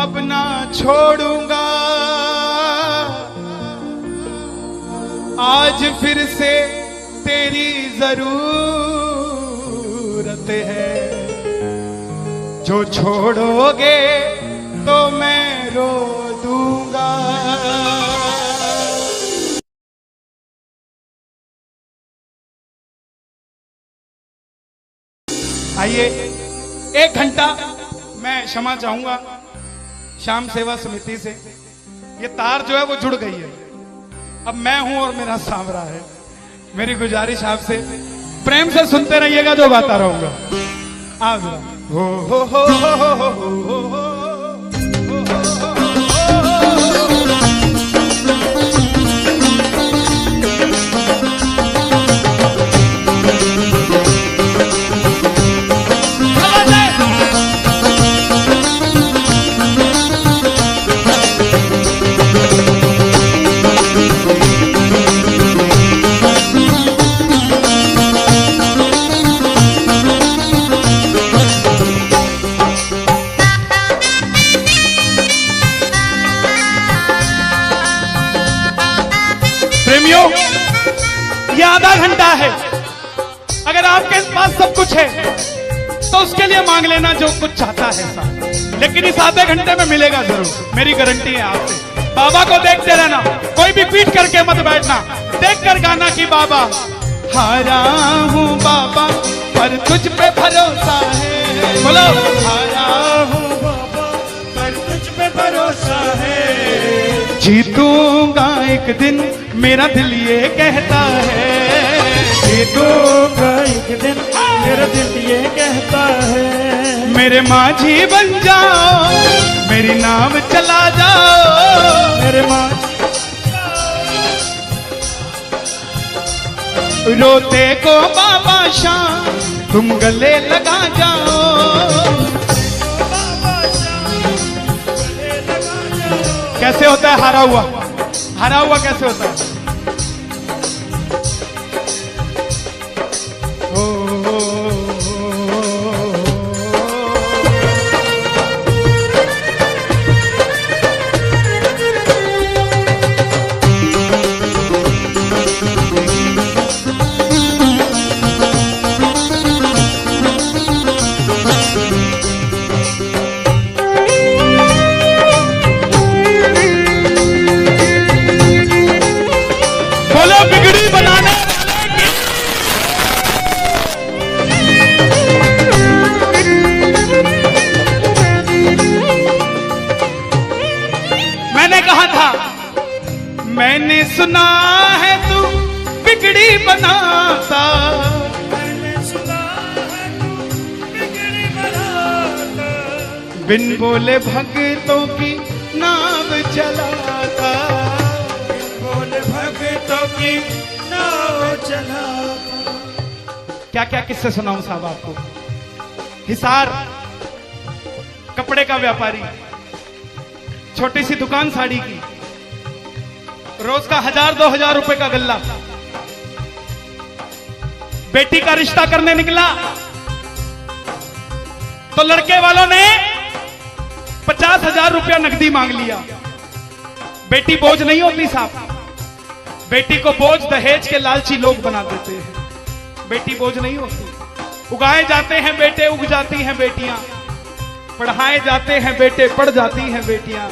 अब ना छोड़ूंगा, आज फिर से तेरी जरूरत है, जो छोड़ोगे तो मैं रो दूंगा। आइए 1 घंटा मैं क्षमा चाहूंगा श्याम सेवा समिति से। ये तार जो है वो जुड़ गई है, अब मैं हूं और मेरा सांवरा है। मेरी गुजारिश आपसे प्रेम से सुनते रहिएगा, जो गाता रहूंगा। आप हो हो हो हो हो हो हो हो। ये आधा घंटा है, अगर आपके पास सब कुछ है तो उसके लिए मांग लेना जो कुछ चाहता है साहब, लेकिन इस आधे घंटे में मिलेगा जरूर, मेरी गारंटी है आपसे। बाबा को देखते रहना, कोई भी पीट करके मत बैठना, देख कर गाना कि बाबा हारा हूँ बाबा पर तुझ पे भरोसा है। बोलो हारा हूँ बाबा पर तुझ पे भरोसा है, जीतूंगा एक दिन मेरा दिल ये कहता है, जीतूंगा एक दिन मेरा दिल ये कहता है। मेरे माझी बन जाओ, मेरी नाव चला जाओ, मेरे माझी रोते को बाबा शाम तुम गले लगा जाओ, कैसे होता है हारा हुआ? हारा हुआ कैसे होता है? बिगड़ी बनाने मैंने कहा था, मैंने सुना है तू बिगड़ी बनाता, मैंने सुना है तू बिगड़ी बनाता, बिन बोले भक्तों की नाव चलाता, की नाव चला। क्या क्या किस्से सुनाऊं साहब आपको। हिसार कपड़े का व्यापारी, छोटी सी दुकान साड़ी की, रोज का 1000-2000 रुपए का गल्ला। बेटी का रिश्ता करने निकला तो लड़के वालों ने 50,000 रुपया नकदी मांग लिया। बेटी बोझ नहीं होती साहब, बेटी को बोझ दहेज के लालची लोग बना देते हैं। बेटी बोझ नहीं होती, उगाए जाते हैं बेटे उग जाती हैं बेटियां, पढ़ाए जाते हैं बेटे पढ़ जाती हैं बेटियां,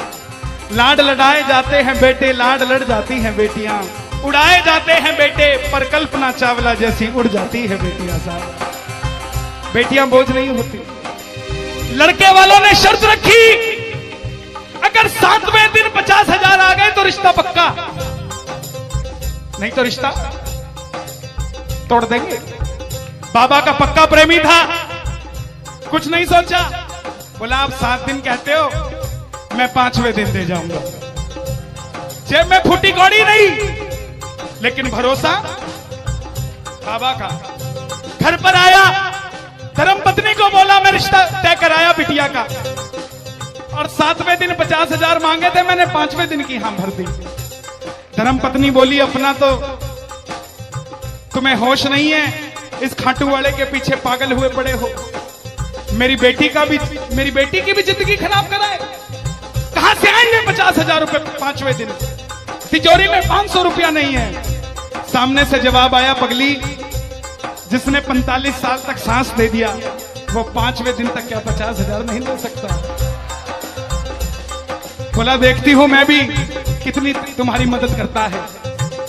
लाड लड़ाए जाते हैं बेटे लाड लड़ जाती हैं बेटियां, उड़ाए जाते हैं बेटे पर कल्पना चावला जैसी उड़ जाती है बेटियां। साहब बेटियां बोझ नहीं होती। लड़के वालों ने शर्त रखी, अगर 7वें दिन 50,000 आ गए तो रिश्ता पक्का, नहीं तो रिश्ता तोड़ देंगे। बाबा का पक्का प्रेमी था, कुछ नहीं सोचा, बोला आप 7 दिन कहते हो, मैं 5वें दिन दे जाऊंगा। जेब में फूटी कौड़ी नहीं, लेकिन भरोसा बाबा का। घर पर आया, धर्मपत्नी को बोला मैं रिश्ता तय कराया बिटिया का, और 7वें दिन 50,000 मांगे थे, मैंने 5वें दिन की हां भर दी। धर्मपत्नी बोली अपना तो तुम्हें होश नहीं है, इस खाटू वाले के पीछे पागल हुए पड़े हो, मेरी बेटी की भी जिंदगी खराब कराए। कहां से आएंगे 50,000 रुपए 5वें दिन? तिजोरी में 500 रुपया नहीं है। सामने से जवाब आया, पगली जिसने 45 साल तक सांस दे दिया वो 5वें दिन तक क्या 50,000 नहीं ले सकता? बोला देखती हूं मैं भी कितनी तुम्हारी मदद करता है।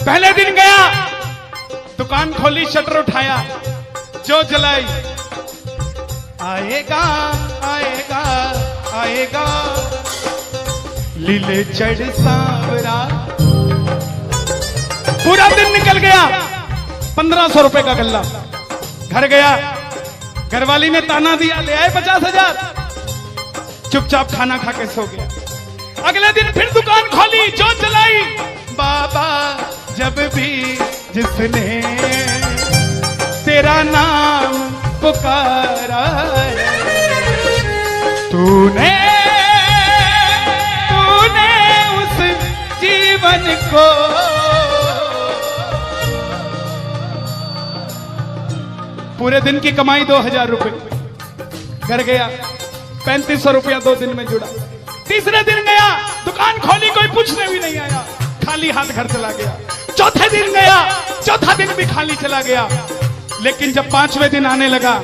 पहले दिन गया, दुकान खोली, शटर उठाया, जो जलाई, आएगा आएगा आएगा लीले चढ़ सांवरा। पूरा दिन निकल गया, 1500 रुपए का गल्ला। घर गया, घरवाली ने ताना दिया, ले आए 50,000। चुपचाप खाना खा के सो गया। अगले दिन फिर दुकान खोली, जो चलाई, बाबा जब भी जिसने तेरा नाम पुकारा तूने उस जीवन को पूरे दिन की कमाई 2,000 रुपए। घर गया, 3500 रुपया 2 दिन में जुड़ा। तीसरे दिन गया, दुकान खोली, कोई पूछने भी नहीं आया, खाली हाथ घर चला गया। चौथे दिन गया, चौथा दिन भी खाली चला गया। लेकिन जब 5वें दिन आने लगा,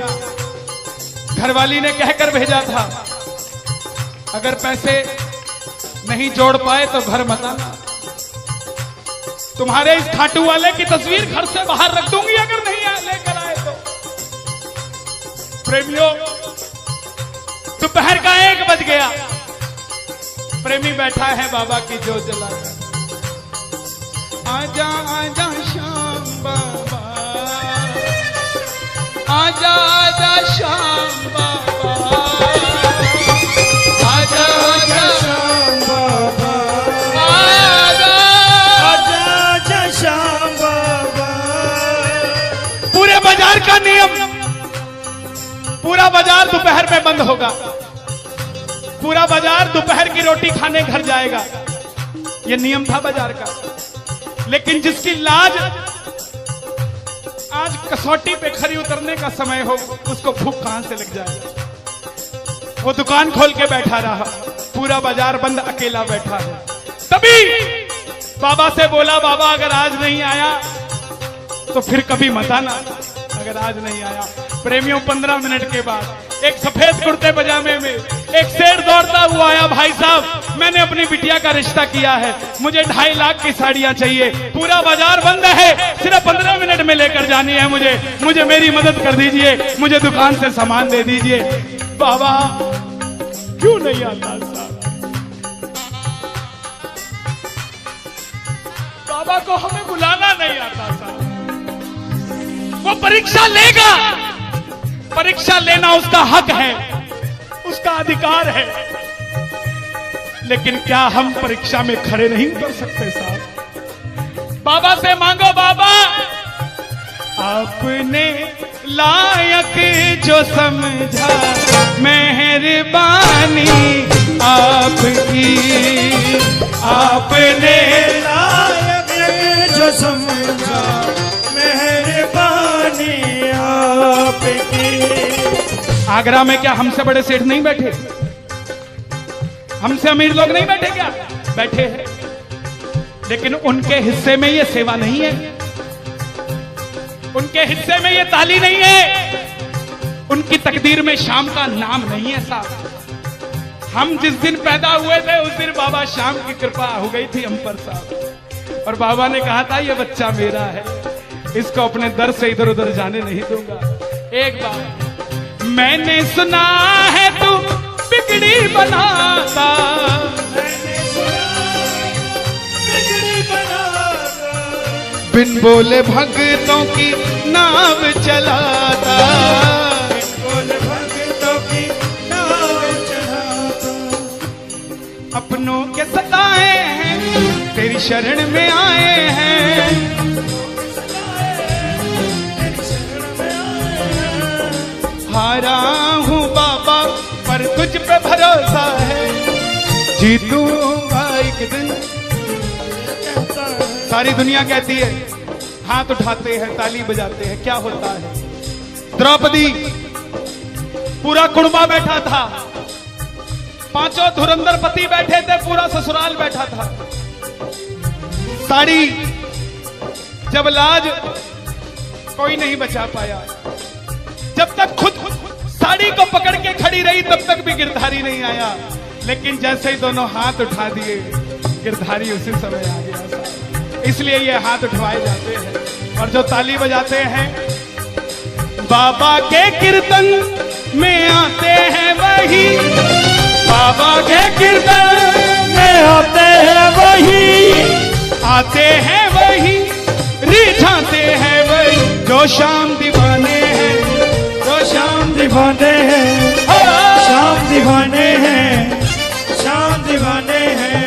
घरवाली ने कहकर भेजा था, अगर पैसे नहीं जोड़ पाए तो घर मत आना। तुम्हारे इस खाटू वाले की तस्वीर घर से बाहर रख दूंगी अगर नहीं लेकर आए तो। प्रेमियों, दोपहर का 1 बज गया। प्रेमी बैठा है बाबा की जोत जलाकर। आजा आजा श्याम बाबा, आजा आजा श्याम बाबा, आजा आजा श्याम बाबा, आजा आजा आजा श्याम बाबा। पूरे बाजार का नियम, पूरा बाजार दोपहर में बंद होगा। पूरा बाजार दोपहर की रोटी खाने घर जाएगा। यह नियम था बाजार का। लेकिन जिसकी लाज आज कसौटी पे खरी उतरने का समय हो, उसको भूख कहां से लग जाए। वो दुकान खोल के बैठा रहा, पूरा बाजार बंद, अकेला बैठा है। तभी बाबा से बोला, बाबा अगर आज नहीं आया तो फिर कभी मत आना, अगर आज नहीं आया। प्रेमियों, 15 मिनट के बाद एक सफेद कुर्ते पजामे में एक शेर दौड़ता हुआ आया। भाई साहब, मैंने अपनी बिटिया का रिश्ता किया है, मुझे 2.5 लाख की साड़ियां चाहिए, पूरा बाजार बंद है, सिर्फ 15 मिनट में लेकर जानी है मुझे मेरी मदद कर दीजिए, मुझे दुकान से सामान दे दीजिए। बाबा क्यों नहीं आता साहब? बाबा को हमें बुलाना नहीं आता साहब। वो परीक्षा लेगा, परीक्षा लेना उसका हक है, उसका अधिकार है। लेकिन क्या हम परीक्षा में खड़े नहीं उतर सकते साहब? बाबा से मांगो, बाबा आपने लायक जो समझा, मेहरबानी आपकी, आपने लायक जो समझा, मेहरबानी आपकी। आगरा में क्या हमसे बड़े सेठ नहीं बैठे? हमसे अमीर लोग नहीं बैठे क्या? बैठे हैं, लेकिन उनके हिस्से में ये सेवा नहीं है, उनके हिस्से में ये ताली नहीं है, उनकी तकदीर में शाम का नाम नहीं है साहब। हम जिस दिन पैदा हुए थे उस दिन बाबा शाम की कृपा हो गई थी हम पर साहब। और बाबा ने कहा था ये बच्चा मेरा है, इसको अपने दर से इधर उधर जाने नहीं दूंगा। एक बार मैंने सुना है तू बिगड़ी बनाता, बिन बोले भक्तों की नाव चलाता, बिन बोले भक्तों की नाव चलाता। अपनों के सताए हैं तेरी शरण में आए हैं, हारा हूँ बाबा पर तुझ पे भरोसा है, जीतूंगा एक दिन। सारी दुनिया कहती है, हाथ उठाते हैं, ताली बजाते हैं, क्या होता है? द्रौपदी, पूरा कुड़बा बैठा था, पांचों धुरंधर पति बैठे थे, पूरा ससुराल बैठा था। साड़ी जब लाज कोई नहीं बचा पाया, जब तक खुद साड़ी को पकड़ के खड़ी रही तब तक भी गिरधारी नहीं आया। लेकिन जैसे ही दोनों हाथ उठा दिए, गिरधारी उसी समय आ गया। इसलिए ये हाथ उठवाए जाते हैं। और जो ताली बजाते हैं बाबा के कीर्तन में आते हैं वही, बाबा के कीर्तन में आते हैं वही, आते हैं वही, रिझाते हैं वही, जो शाम दीवाने हैं, जो शाम दीवाने हैं, शाम दीवाने हैं, शाम दीवाने हैं।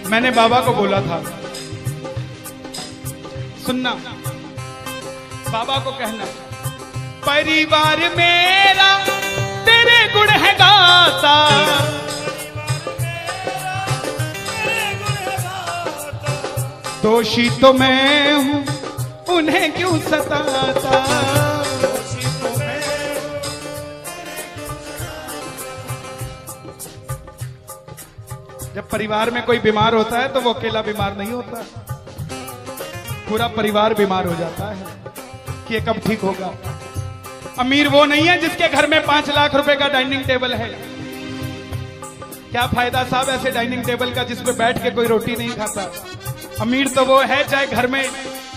मैंने बाबा को बोला था, सुनना, बाबा को कहना, परिवार मेरा तेरे गुण है गाता, दोषी तो मैं हूं उन्हें क्यों सताता। जब परिवार में कोई बीमार होता है तो वो अकेला बीमार नहीं होता, पूरा परिवार बीमार हो जाता है कि ये कब ठीक होगा। अमीर वो नहीं है जिसके घर में 5 लाख रुपए का डाइनिंग टेबल है। क्या फायदा साहब ऐसे डाइनिंग टेबल का जिस पे बैठ के कोई रोटी नहीं खाता। अमीर तो वो है चाहे घर में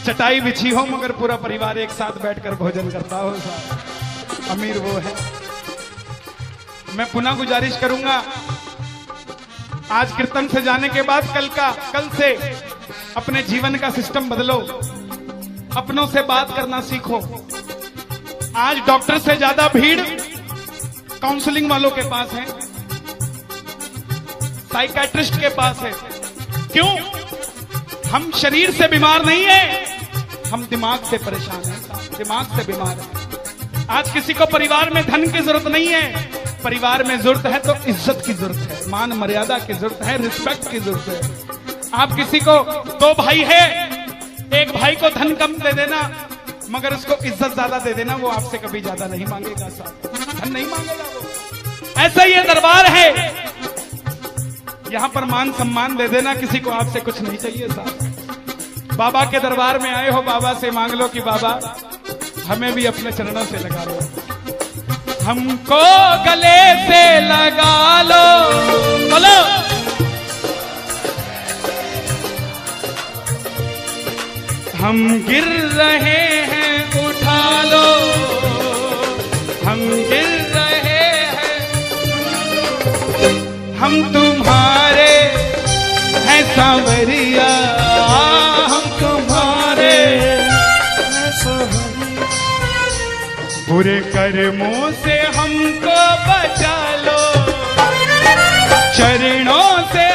चटाई बिछी हो मगर पूरा परिवार एक साथ बैठकर भोजन करता हो साहब, अमीर वो है। मैं पुनः गुजारिश करूंगा, आज कीर्तन से जाने के बाद कल से अपने जीवन का सिस्टम बदलो, अपनों से बात करना सीखो। आज डॉक्टर से ज्यादा भीड़ काउंसलिंग वालों के पास है, साइकियाट्रिस्ट के पास है। क्यों? हम शरीर से बीमार नहीं है, हम दिमाग से परेशान हैं, दिमाग से बीमार है। आज किसी को परिवार में धन की जरूरत नहीं है, परिवार में जरूरत है तो इज्जत की जरूरत है, मान मर्यादा की जरूरत है, रिस्पेक्ट की जरूरत है। आप किसी को 2 भाई है, एक भाई को धन कम दे देना मगर उसको इज्जत ज्यादा दे देना, वो आपसे कभी ज्यादा नहीं मांगेगा साहब, धन नहीं मांगेगा वो। ऐसा ये दरबार है, यहां पर मान सम्मान दे देना, किसी को आपसे कुछ नहीं चाहिए साहब। बाबा के दरबार में आए हो, बाबा से मांग लो कि बाबा हमें भी अपने चरणों से लगा लो, हमको गले से लगा लो, बोलो हम गिर रहे हैं उठा लो, हम गिर रहे हैं, हम तुम्हारे हैं सांवरिया, हम तुम्हारे हैं सांवरिया, बुरे कर्मों से हमको बचा लो, चरणों से